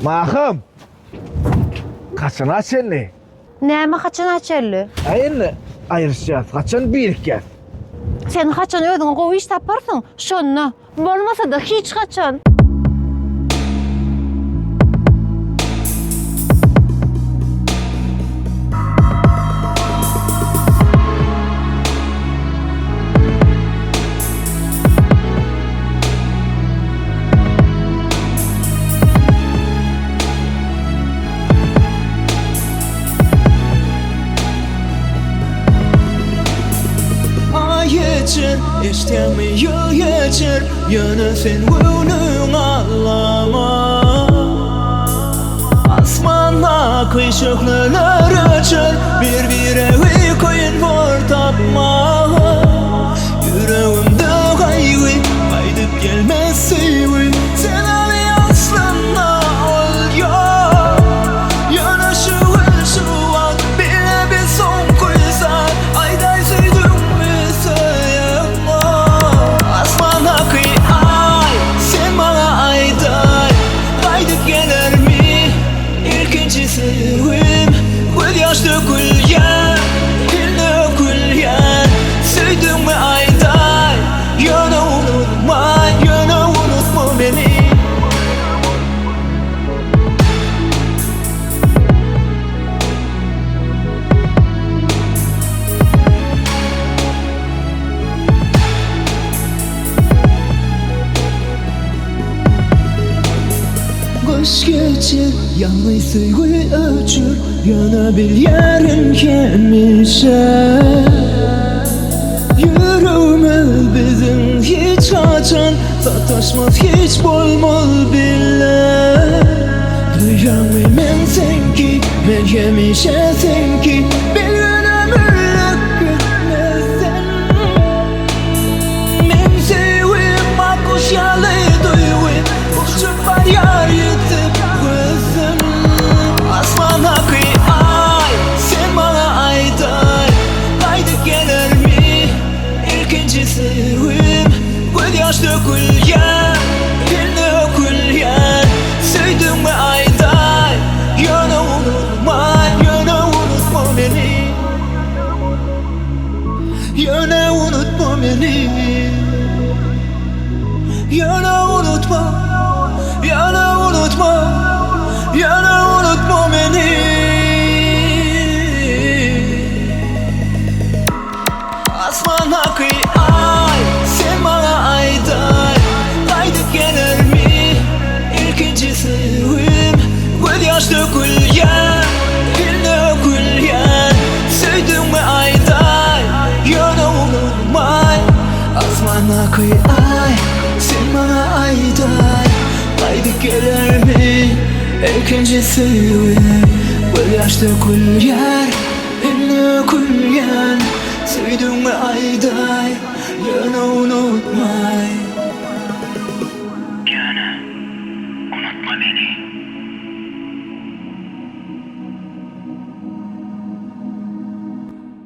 Mahım. Kaçın açelli. Näme haçan açerli? Ayınlı ayırışacağız. Kaçın bir kez. Sen haçan özüň gowy iş taparsyň, şonda. Bolmasa da hiç haçan. Geçer, iştemi yıl geçer. Yana sen vünün ağlama. Asmanda kıyşıklılar açar. Bir evi koyun var tapma. Yüreğimde kaygı kaydıp gelmez sevgi. Sen ali aslında ol ya. Yana şu an bile bir son koysan. Ayday sevdim mi sayama. Asmanda kıy ay sen bana ayday. Kaydıp gelir mi ilkinci sevgim. Göz yaşlı gül yer, dilde gül yer. Sevdim mi ayday. Yana unutma beni. Kış geçer, yanlış sevgi öçür. Yana bil yarın gelmişer. Yüreğime bizim hiç kaçan. Sataşmaz hiç bolmaz bile. Duyan men senki, men yemişe senki. Bir gün ömürlük gitmezsen. Men sevim akış yalı duyuim. Uçup var yar yitip gözüm. Asmana kıy ay sen bana ayday. Kaydıp gelir mi ilkinci sevgim. Göz yaşlı gül yer, dilde gül yer. Sevdim mi ayday. Yana unutma beni. Yana unutma beni. Yana unutma. Yana unutma beni. Asmana kıy ay sen bana ayday. Kaydıp gelir mi ilkinci sevgim. Göz yaşlı gül yer, dilde gül yer. Sevdim mi ayday. Yana unutma. Asmana kıy ay sen bana ayday. Kaydıp gelir mi ilkinci sevgim. Göz yaşlı gül yer, dilde gül yer. Sevdim mi ayday. Yana unutma.